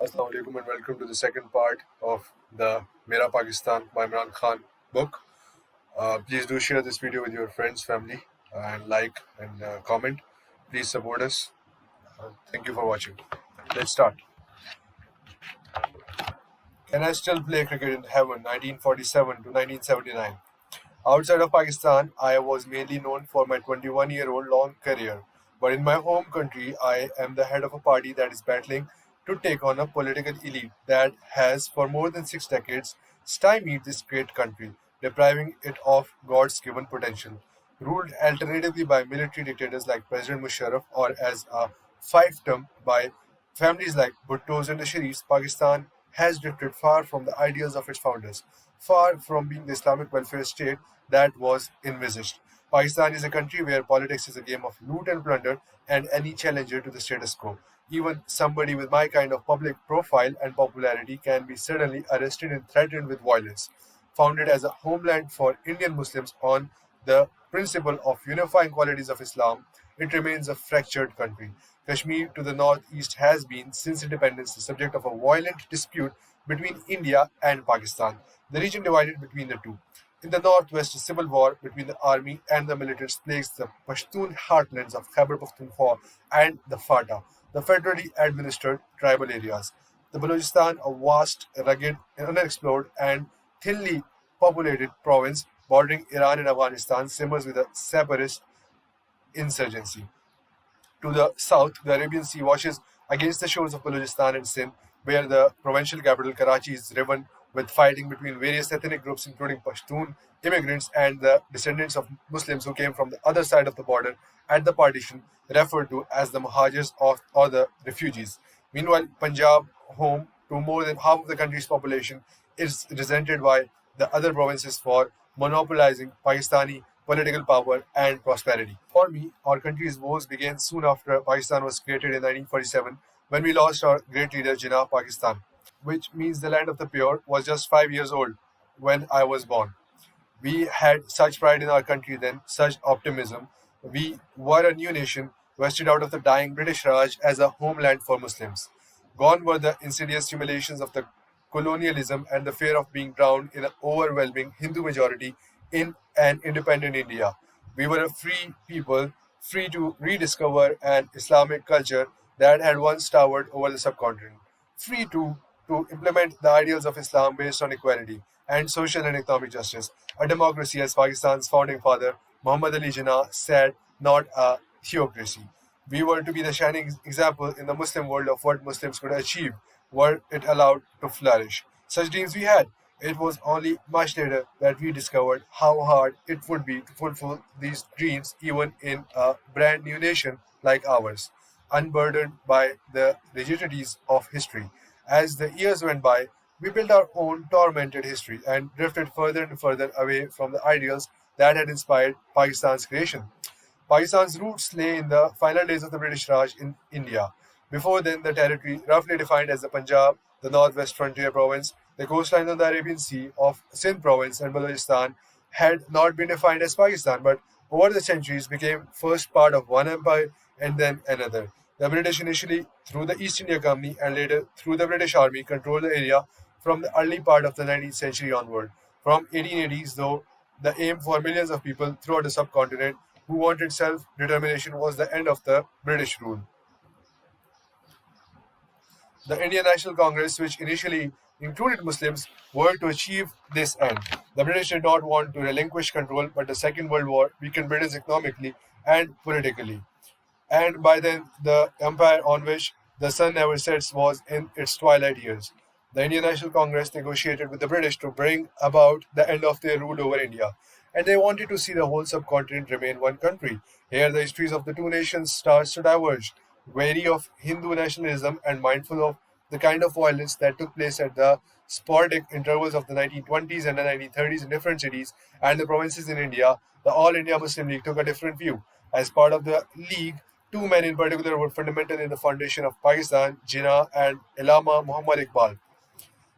Assalamu alaikum and welcome to the second part of the Mera Pakistan by Imran Khan book. Please do share this video with your friends, family, and like and comment. Please support us. Thank you for watching. Let's start. Can I still play cricket in heaven? 1947 to 1979. Outside of Pakistan, I was mainly known for my 21-year-old long career. But in my home country, I am the head of a party that is battling to take on a political elite that has, for more than 6 decades, stymied this great country, depriving it of God's given potential. Ruled alternatively by military dictators like President Musharraf or as a fiefdom by families like Bhuttos and the Sharifs, Pakistan has drifted far from the ideals of its founders, far from being the Islamic welfare state that was envisaged. Pakistan is a country where politics is a game of loot and plunder, and any challenger to the status quo, even somebody with my kind of public profile and popularity, can be suddenly arrested and threatened with violence. Founded as a homeland for Indian Muslims on the principle of unifying qualities of Islam, it remains a fractured country. Kashmir to the northeast has been, since independence, the subject of a violent dispute between India and Pakistan, the region divided between the two. In the northwest, a civil war between the army and the militants plagues the Pashtun heartlands of Khyber Pakhtunkhwa and the FATA, the federally administered tribal areas. The Balochistan, a vast, rugged, unexplored, and thinly populated province bordering Iran and Afghanistan, simmers with a separatist insurgency. To the south, the Arabian Sea washes against the shores of Balochistan and Sindh, where the provincial capital Karachi is riven with fighting between various ethnic groups, including Pashtun immigrants and the descendants of Muslims who came from the other side of the border at the partition, referred to as the Muhajirs or the refugees. Meanwhile, Punjab, home to more than half of the country's population, is resented by the other provinces for monopolizing Pakistani political power and prosperity. For me, our country's woes began soon after Pakistan was created in 1947 when we lost our great leader Jinnah Pakistan, which means the land of the pure, was just 5 years old when I was born. We had such pride in our country then, such optimism. We were a new nation, wrested out of the dying British Raj as a homeland for Muslims. Gone were the insidious humiliations of the colonialism and the fear of being drowned in an overwhelming Hindu majority in an independent India. We were a free people, free to rediscover an Islamic culture that had once towered over the subcontinent, free to implement the ideals of Islam based on equality and social and economic justice, a democracy, as Pakistan's founding father, Muhammad Ali Jinnah, said, not a theocracy. We were to be the shining example in the Muslim world of what Muslims could achieve were it allowed to flourish. Such dreams we had. It was only much later that we discovered how hard it would be to fulfill these dreams even in a brand new nation like ours, unburdened by the rigidities of history. As the years went by, we built our own tormented history and drifted further and further away from the ideals that had inspired Pakistan's creation. Pakistan's roots lay in the final days of the British Raj in India. Before then, the territory, roughly defined as the Punjab, the northwest frontier province, the coastline of the Arabian Sea of Sindh province and Balochistan, had not been defined as Pakistan, but over the centuries became first part of one empire and then another. The British, initially through the East India Company and later through the British Army, controlled the area from the early part of the 19th century onward. From 1880s, though, the aim for millions of people throughout the subcontinent who wanted self-determination was the end of the British rule. The Indian National Congress, which initially included Muslims, were to achieve this end. The British did not want to relinquish control, but the Second World War weakened Britain economically and politically. And by then, the empire on which the sun never sets was in its twilight years. The Indian National Congress negotiated with the British to bring about the end of their rule over India, and they wanted to see the whole subcontinent remain one country. Here, the histories of the two nations starts to diverge, wary of Hindu nationalism and mindful of the kind of violence that took place at the sporadic intervals of the 1920s and the 1930s in different cities and the provinces in India. The All India Muslim League took a different view. As part of the league, two men in particular were fundamental in the foundation of Pakistan: Jinnah and Allama Muhammad Iqbal.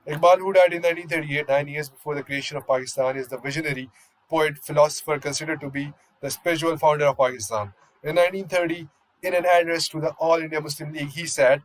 Iqbal, who died in 1938, 9 years before the creation of Pakistan, is the visionary poet, philosopher considered to be the spiritual founder of Pakistan. In 1930, in an address to the All India Muslim League, he said,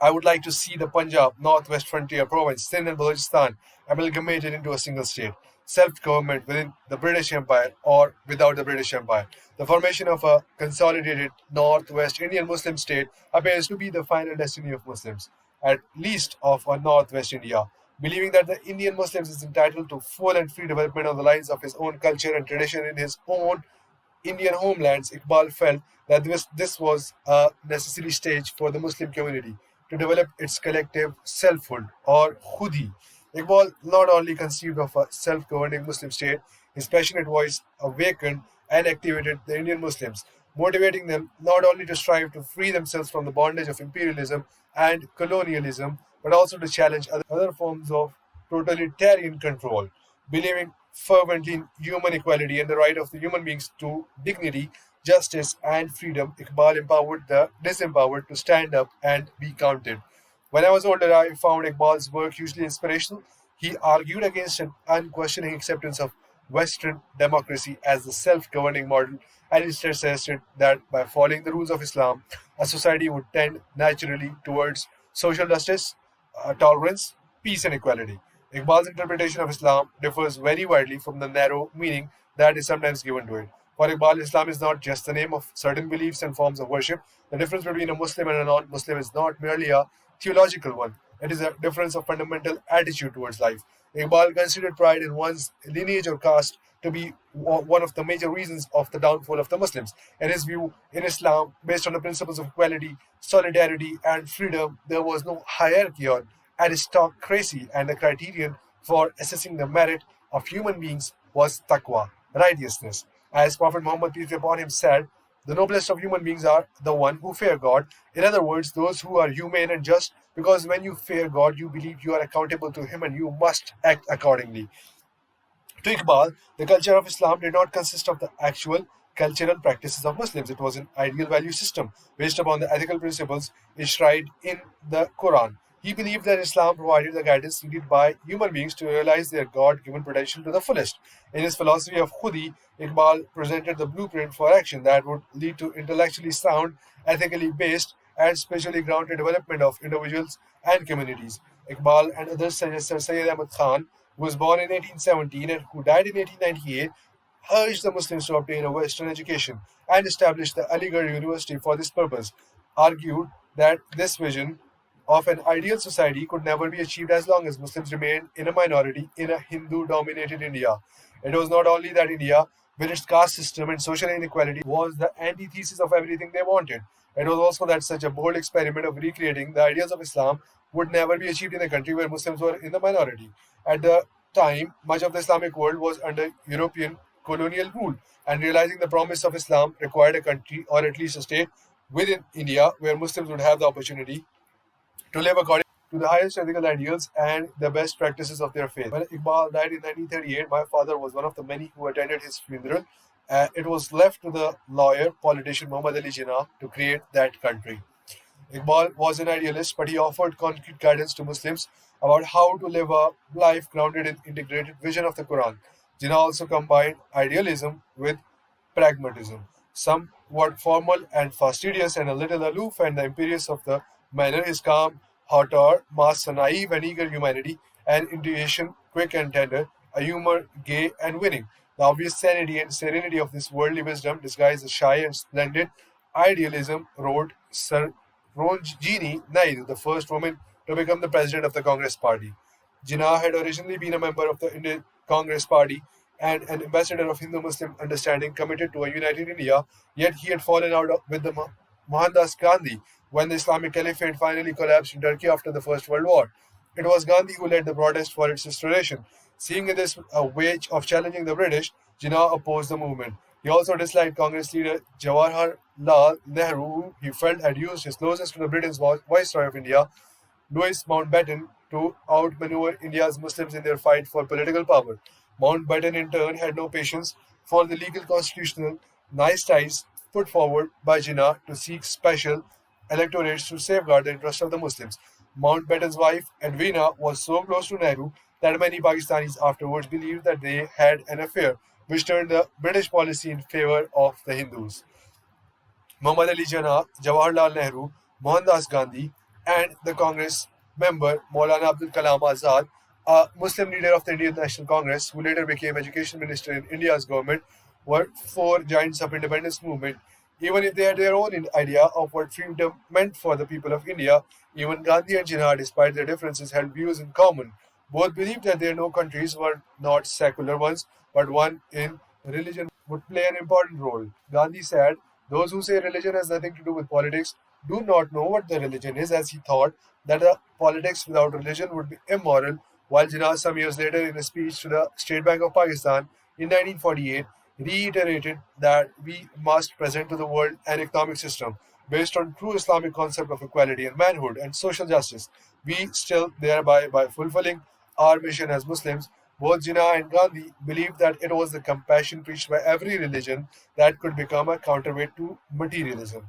I would like to see the Punjab, Northwest Frontier Province, Sindh and Balochistan amalgamated into a single state, self-government within the British Empire or without the British Empire. The formation of a consolidated Northwest Indian Muslim state appears to be the final destiny of Muslims, at least of a Northwest India. Believing that the Indian Muslims is entitled to full and free development on the lines of his own culture and tradition in his own Indian homelands, Iqbal felt that this was a necessary stage for the Muslim community to develop its collective selfhood or khudi. Iqbal not only conceived of a self-governing Muslim state, his passionate voice awakened and activated the Indian Muslims, motivating them not only to strive to free themselves from the bondage of imperialism and colonialism, but also to challenge other forms of totalitarian control. Believing fervently in human equality and the right of the human beings to dignity, justice, and freedom, Iqbal empowered the disempowered to stand up and be counted. When I was older, I found Iqbal's work hugely inspirational. He argued against an unquestioning acceptance of Western democracy as the self governing model, and he suggested that by following the rules of Islam, a society would tend naturally towards social justice, tolerance, peace, and equality. Iqbal's interpretation of Islam differs very widely from the narrow meaning that is sometimes given to it. For Iqbal, Islam is not just the name of certain beliefs and forms of worship. The difference between a Muslim and a non Muslim is not merely a theological one, it is a difference of fundamental attitude towards life. Iqbal considered pride in one's lineage or caste to be one of the major reasons of the downfall of the Muslims. In his view, in Islam, based on the principles of equality, solidarity, and freedom, there was no hierarchy or aristocracy, and the criterion for assessing the merit of human beings was taqwa, righteousness. As Prophet Muhammad, peace be upon him, said, the noblest of human beings are the one who fear God. In other words, those who are humane and just, because when you fear God, you believe you are accountable to Him and you must act accordingly. To Iqbal, the culture of Islam did not consist of the actual cultural practices of Muslims. It was an ideal value system based upon the ethical principles enshrined in the Quran. He believed that Islam provided the guidance needed by human beings to realize their God given potential to the fullest. In his philosophy of Khudi, Iqbal presented the blueprint for action that would lead to intellectually sound, ethically based, and spiritually grounded development of individuals and communities. Iqbal and others such as Sir Syed Ahmad Khan, who was born in 1817 and who died in 1898, urged the Muslims to obtain a Western education and established the Aligarh University for this purpose, argued that this vision of an ideal society could never be achieved as long as Muslims remained in a minority in a Hindu dominated India. It was not only that India, with its caste system and social inequality, was the antithesis of everything they wanted. It was also that such a bold experiment of recreating the ideals of Islam would never be achieved in a country where Muslims were in the minority. At the time, much of the Islamic world was under European colonial rule, and realizing the promise of Islam required a country, or at least a state, within India where Muslims would have the opportunity to live according to the highest ethical ideals and the best practices of their faith. When Iqbal died in 1938, my father was one of the many who attended his funeral. It was left to the lawyer, politician Muhammad Ali Jinnah to create that country. Iqbal was an idealist, but he offered concrete guidance to Muslims about how to live a life grounded in integrated vision of the Quran. Jinnah also combined idealism with pragmatism, somewhat formal and fastidious and a little aloof and the imperious of the manner, his calm, hauteur, mask, a naive and eager humanity, an intuition quick and tender, a humor gay and winning. The obvious sanity and serenity of this worldly wisdom disguised as shy and splendid idealism, wrote Sir Sarojini Naidu, the first woman to become the president of the Congress Party. Jinnah had originally been a member of the Indian Congress Party and an ambassador of Hindu-Muslim understanding committed to a united India, yet he had fallen out with the Mohandas Gandhi when the Islamic Caliphate finally collapsed in Turkey after the First World War. It was Gandhi who led the protest for its restoration. Seeing in this a way of challenging the British, Jinnah opposed the movement. He also disliked Congress leader Jawaharlal Nehru, who he felt had used his closeness to the Britain's Viceroy of India, Louis Mountbatten, to outmaneuver India's Muslims in their fight for political power. Mountbatten, in turn, had no patience for the legal constitutional niceties put forward by Jinnah to seek special electorates to safeguard the interests of the Muslims. Mountbatten's wife, Edwina, was so close to Nehru that many Pakistanis afterwards believed that they had an affair, which turned the British policy in favor of the Hindus. Muhammad Ali Jinnah, Jawaharlal Nehru, Mohandas Gandhi, and the Congress member Maulana Abdul Kalam Azad, a Muslim leader of the Indian National Congress, who later became Education Minister in India's government, were four giants of independence movement. Even if they had their own idea of what freedom meant for the people of India, even Gandhi and Jinnah, despite their differences, held views in common. Both believed that their no countries were not secular ones, but one in religion would play an important role. Gandhi said, "Those who say religion has nothing to do with politics do not know what the religion is," as he thought that a politics without religion would be immoral, while Jinnah, some years later, in a speech to the State Bank of Pakistan in 1948, reiterated that we must present to the world an economic system based on true Islamic concept of equality and manhood and social justice. We still thereby, by fulfilling our mission as Muslims, both Jinnah and Gandhi believed that it was the compassion preached by every religion that could become a counterweight to materialism.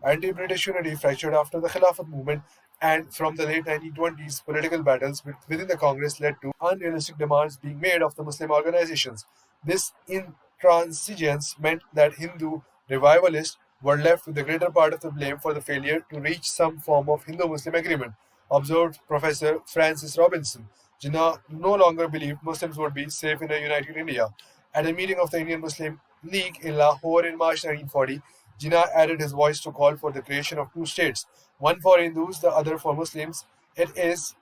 Anti-British unity fractured after the Khilafat movement, and from the late 1920s, political battles within the Congress led to unrealistic demands being made of the Muslim organizations. This intransigence meant that Hindu revivalists were left with the greater part of the blame for the failure to reach some form of Hindu-Muslim agreement, observed Professor Francis Robinson. Jinnah no longer believed Muslims would be safe in a united India. At a meeting of the Indian Muslim League in Lahore in March 1940, Jinnah added his voice to call for the creation of two states, one for Hindus, the other for Muslims. It is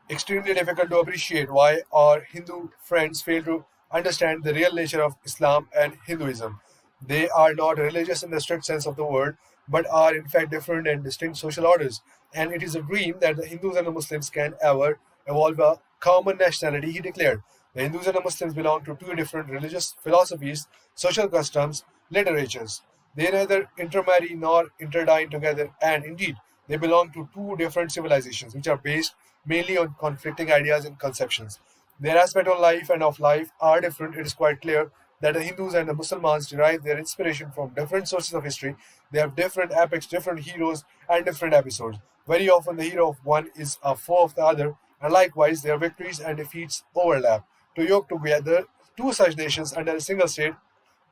extremely difficult to appreciate why our Hindu friends fail to understand the real nature of Islam and Hinduism. They are not religious in the strict sense of the word, but are in fact different and distinct social orders. And it is a dream that the Hindus and the Muslims can ever evolve a common nationality, he declared. The Hindus and the Muslims belong to two different religious philosophies, social customs, literatures. They neither intermarry nor interdine together, and indeed, they belong to two different civilizations which are based mainly on conflicting ideas and conceptions. Their aspect on life and of life are different. It is quite clear that the Hindus and the Muslims derive their inspiration from different sources of history. They have different epics, different heroes, and different episodes. Very often, the hero of one is a foe of the other, and likewise, their victories and defeats overlap. To yoke together two such nations under a single state,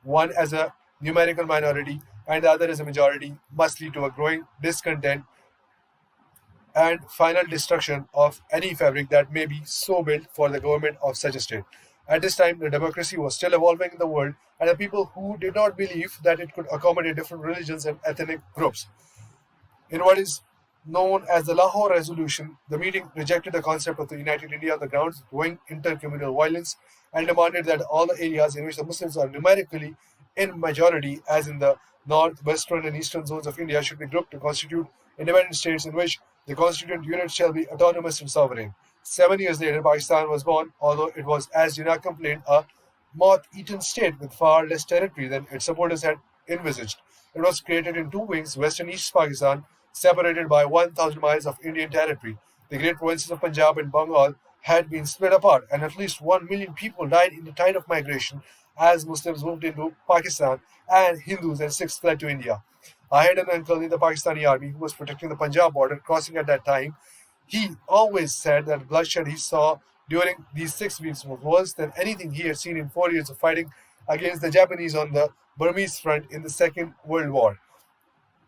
one as a numerical minority and the other as a majority, must lead to a growing discontent and final destruction of any fabric that may be so built for the government of such a state. At this time, the democracy was still evolving in the world, and the people who did not believe that it could accommodate different religions and ethnic groups. In what is known as the Lahore Resolution, the meeting rejected the concept of the United India on the grounds of growing intercommunal violence and demanded that all the areas in which the Muslims are numerically in majority, as in the north, western, and eastern zones of India, should be grouped to constitute independent states in which the constituent units shall be autonomous and sovereign. 7 years later, Pakistan was born, although it was, as Jinnah complained, a moth-eaten state with far less territory than its supporters had envisaged. It was created in two wings, West and East Pakistan, separated by 1,000 miles of Indian territory. The great provinces of Punjab and Bengal had been split apart, and at least 1 million people died in the tide of migration as Muslims moved into Pakistan and Hindus and Sikhs fled to India. I had an uncle in the Pakistani army who was protecting the Punjab border crossing at that time. He always said that bloodshed he saw during these 6 weeks was worse than anything he had seen in 4 years of fighting against the Japanese on the Burmese front in the Second World War.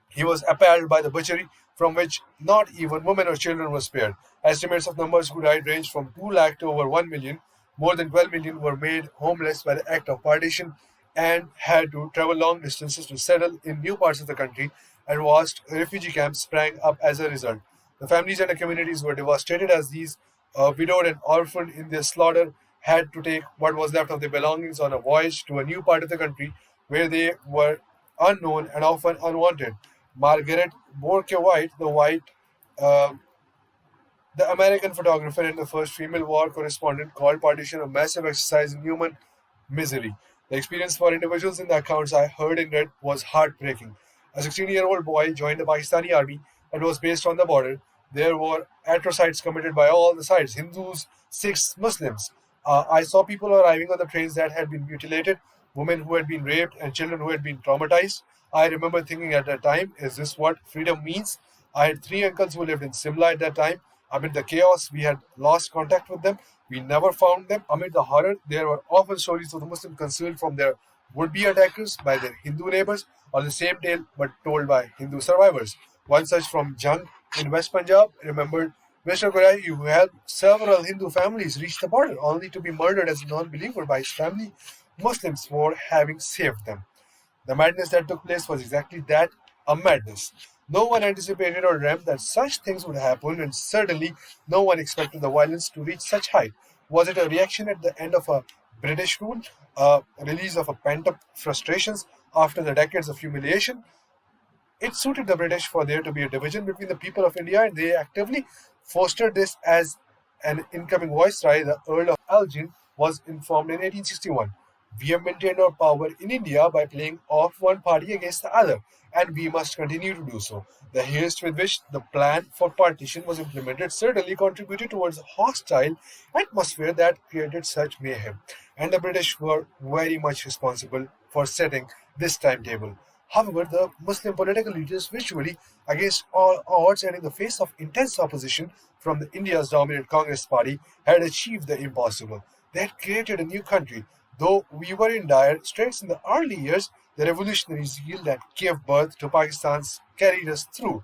He was appalled by the butchery from which not even women or children were spared. Estimates of numbers who died ranged from 2 lakh to over 1 million. More than 12 million were made homeless by the act of partition and had to travel long distances to settle in new parts of the country, and vast refugee camps sprang up as a result. The families and the communities were devastated as these widowed and orphaned in their slaughter had to take what was left of their belongings on a voyage to a new part of the country where they were unknown and often unwanted. Margaret Bourke-White, uh, the American photographer and the first female war correspondent, called partition a massive exercise in human misery. The experience for individuals in the accounts I heard and read was heartbreaking. A 16-year-old boy joined the Pakistani army and was based on the border. There were atrocities committed by all the sides, Hindus, Sikhs, Muslims. I saw people arriving on the trains that had been mutilated, women who had been raped, and children who had been traumatized. I remember thinking at that time, is this what freedom means? I had three uncles who lived in Simla at that time. Amid the chaos, we had lost contact with them. We never found them. Amid the horror, there were often stories of the Muslims concealed from their would be attackers by their Hindu neighbors, or the same tale but told by Hindu survivors. One such from Jung in West Punjab remembered Mr. Qureshi, who helped several Hindu families reach the border, only to be murdered as a non-believer by his family Muslims for having saved them. The madness that took place was exactly that, a madness. No one anticipated or dreamt that such things would happen, and certainly no one expected the violence to reach such height. Was it a reaction at the end of a British rule, a release of a pent-up frustrations after the decades of humiliation? It suited the British for there to be a division between the people of India, and they actively fostered this as an incoming viceroy, the Earl of Elgin, was informed in 1861. We have maintained our power in India by playing off one party against the other, and we must continue to do so. The haste with which the plan for partition was implemented certainly contributed towards a hostile atmosphere that created such mayhem, and the British were very much responsible for setting this timetable. However, the Muslim political leaders, virtually against all odds and in the face of intense opposition from the India's dominant Congress party, had achieved the impossible. They had created a new country. Though we were in dire straits in the early years, the revolutionary zeal that gave birth to Pakistan's carried us through.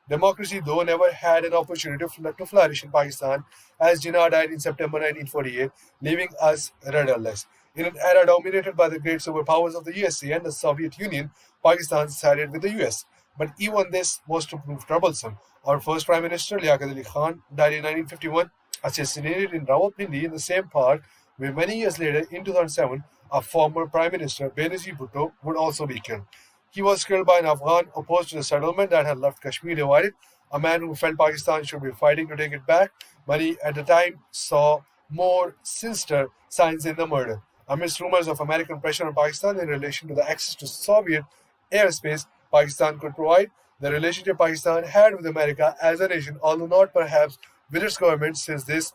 Democracy, though, never had an opportunity to flourish in Pakistan, as Jinnah died in September 1948, leaving us rudderless. In an era dominated by the great superpowers of the USA and the Soviet Union, Pakistan sided with the US. But even this was to prove troublesome. Our first Prime Minister, Liaquat Ali Khan, died in 1951, assassinated in Rawalpindi in the same park where many years later, in 2007, a former Prime Minister, Benazir Bhutto, would also be killed. He was killed by an Afghan opposed to the settlement that had left Kashmir divided, a man who felt Pakistan should be fighting to take it back. Many at the time saw more sinister signs in the murder. Amidst rumors of American pressure on Pakistan in relation to the access to Soviet airspace Pakistan could provide, the relationship Pakistan had with America as a nation, although not perhaps with its government, since this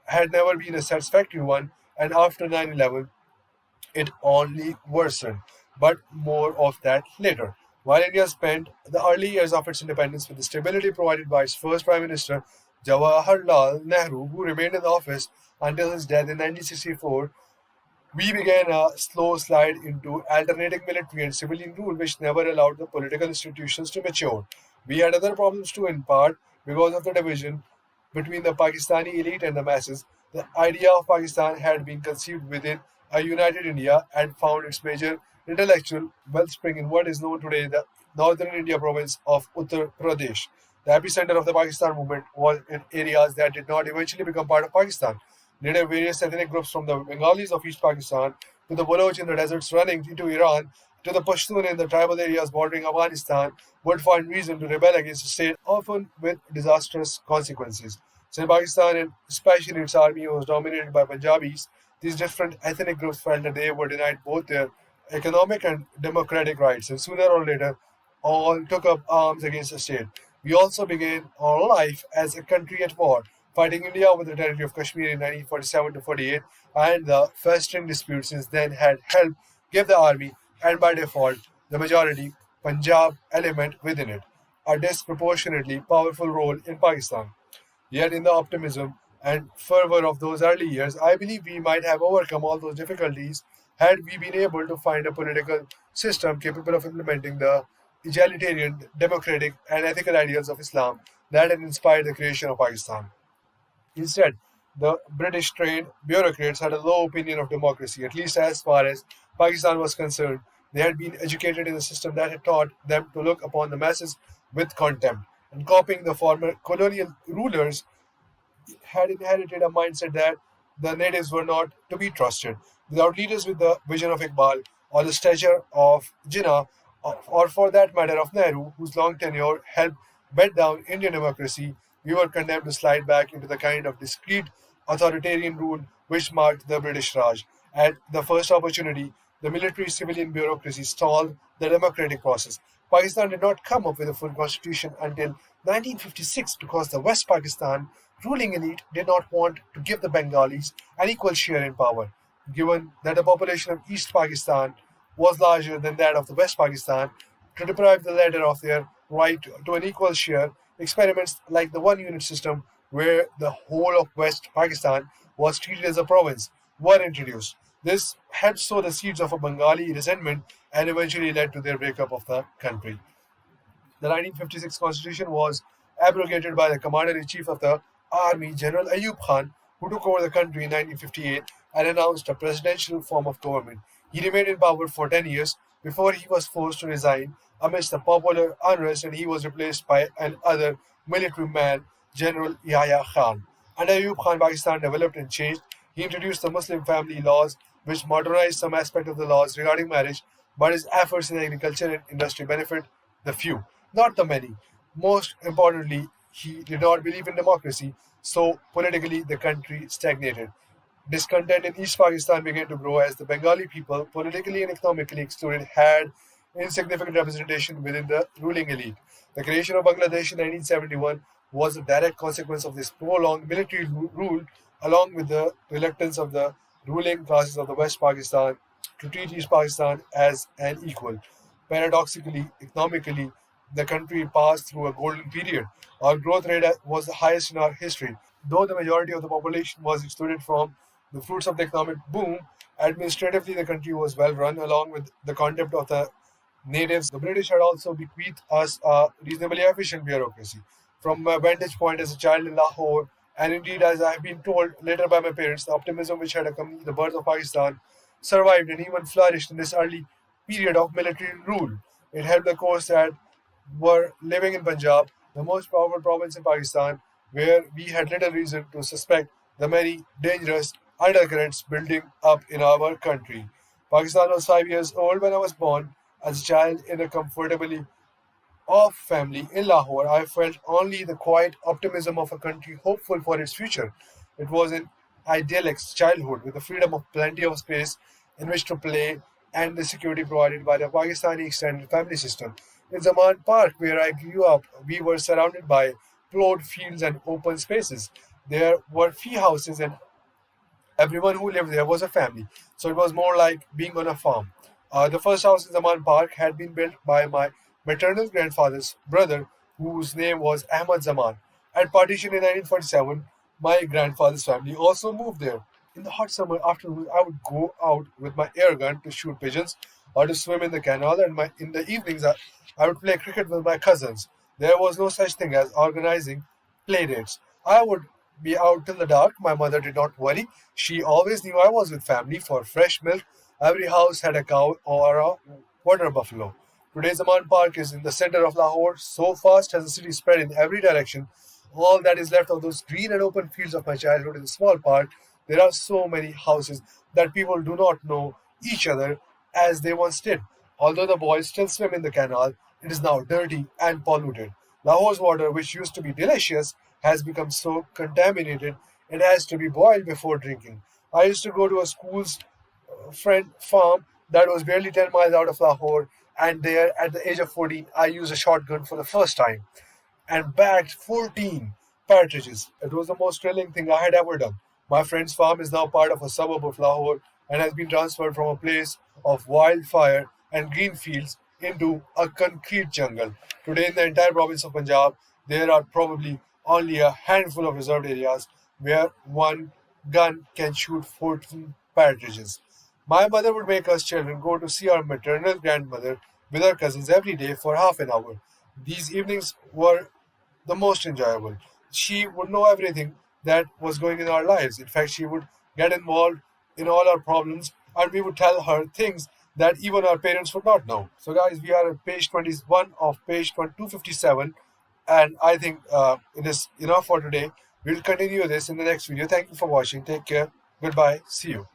had never been a satisfactory one, and after 9/11, it only worsened. But more of that later. While India spent the early years of its independence with the stability provided by its first Prime Minister, Jawaharlal Nehru, who remained in office until his death in 1964, we began a slow slide into alternating military and civilian rule, which never allowed the political institutions to mature. We had other problems too, in part because of the division between the Pakistani elite and the masses. The idea of Pakistan had been conceived within a united India and found its major intellectual wellspring in what is known today the northern India province of Uttar Pradesh. The epicenter of the Pakistan movement was in areas that did not eventually become part of Pakistan. Later, various ethnic groups from the Bengalis of East Pakistan to the Baloch in the deserts running into Iran to the Pashtun in the tribal areas bordering Afghanistan would find reason to rebel against the state, often with disastrous consequences. Since Pakistan, and especially its army, was dominated by Punjabis, these different ethnic groups felt that they were denied both their economic and democratic rights, and sooner or later, all took up arms against the state. We also began our life as a country at war, fighting India over the territory of Kashmir in 1947 to 48, and the festering dispute since then had helped give the army, and by default, the majority Punjab element within it, a disproportionately powerful role in Pakistan. Yet, in the optimism and fervor of those early years, I believe we might have overcome all those difficulties had we been able to find a political system capable of implementing the egalitarian, democratic, and ethical ideals of Islam that had inspired the creation of Pakistan. Instead, the British trained bureaucrats had a low opinion of democracy, at least as far as Pakistan was concerned. They had been educated in a system that had taught them to look upon the masses with contempt. And copying the former colonial rulers had inherited a mindset that the natives were not to be trusted. Without leaders with the vision of Iqbal or the stature of Jinnah, or for that matter of Nehru, whose long tenure helped bed down Indian democracy, we were condemned to slide back into the kind of discreet authoritarian rule which marked the British Raj. At the first opportunity, the military civilian bureaucracy stalled the democratic process. Pakistan did not come up with a full constitution until 1956 because the West Pakistan ruling elite did not want to give the Bengalis an equal share in power. Given that the population of East Pakistan was larger than that of the West Pakistan, to deprive the latter of their right to an equal share, experiments like the one unit system, where the whole of West Pakistan was treated as a province, were introduced. This helped sow the seeds of a Bengali resentment and eventually led to their breakup of the country. The 1956 constitution was abrogated by the commander-in-chief of the army, General Ayub Khan, who took over the country in 1958 and announced a presidential form of government. He remained in power for 10 years before he was forced to resign amidst the popular unrest, and he was replaced by another military man, General Yahya Khan. Under Ayub Khan, Pakistan developed and changed. He introduced the Muslim family laws, which modernized some aspect of the laws regarding marriage, but his efforts in agriculture and industry benefit the few, not the many. Most importantly, he did not believe in democracy, so politically the country stagnated. Discontent in East Pakistan began to grow as the Bengali people, politically and economically excluded, had insignificant representation within the ruling elite. The creation of Bangladesh in 1971 was a direct consequence of this prolonged military rule, along with the reluctance of the ruling classes of the West Pakistan to treat East Pakistan as an equal. Paradoxically, economically, the country passed through a golden period. Our growth rate was the highest in our history. Though the majority of the population was excluded from the fruits of the economic boom, administratively the country was well run, along with the contempt of the natives. The British had also bequeathed us a reasonably efficient bureaucracy. From my vantage point as a child in Lahore, and indeed as I have been told later by my parents, the optimism which had accompanied the birth of Pakistan survived and even flourished in this early period of military rule. It helped the course that were living in Punjab, the most powerful province in Pakistan, where we had little reason to suspect the many dangerous undercurrents building up in our country. Pakistan was 5 years old when I was born. As a child in a comfortably off family in Lahore, I felt only the quiet optimism of a country hopeful for its future. It was an idyllic childhood with the freedom of plenty of space in which to play and the security provided by the Pakistani extended family system. In Zaman Park, where I grew up, we were surrounded by plowed fields and open spaces. There were few houses, and everyone who lived there was a family, so it was more like being on a farm. The first house in Zaman Park had been built by my maternal grandfather's brother, whose name was Ahmad Zaman. At partition in 1947, my grandfather's family also moved there. In the hot summer afternoons, I would go out with my air gun to shoot pigeons or to swim in the canal, and in the evenings, I would play cricket with my cousins. There was no such thing as organizing play dates. I would be out till the dark. My mother did not worry. She always knew I was with family for fresh milk. Every house had a cow or a water buffalo. Today's Zaman Park is in the center of Lahore. So fast has the city spread in every direction. All that is left of those green and open fields of my childhood is a small park. There are so many houses that people do not know each other as they once did. Although the boys still swim in the canal, it is now dirty and polluted. Lahore's water, which used to be delicious, has become so contaminated it has to be boiled before drinking. I used to go to a school's friend farm that was barely 10 miles out of Lahore, and there, at the age of 14, I used a shotgun for the first time and bagged 14 partridges. It was the most thrilling thing I had ever done. My friend's farm is now part of a suburb of Lahore and has been transferred from a place of wildfire and green fields into a concrete jungle. Today, in the entire province of Punjab, there are probably only a handful of reserved areas where one gun can shoot 14 partridges. My mother would make us children go to see our maternal grandmother with our cousins every day for half an hour. These evenings were the most enjoyable. She would know everything that was going in our lives. In fact, she would get involved in all our problems, and we would tell her things that even our parents would not know. So, guys, we are at page 21 of page 257, and I think it is enough for today. We'll continue this in the next video. Thank you for watching. Take care. Goodbye. See you.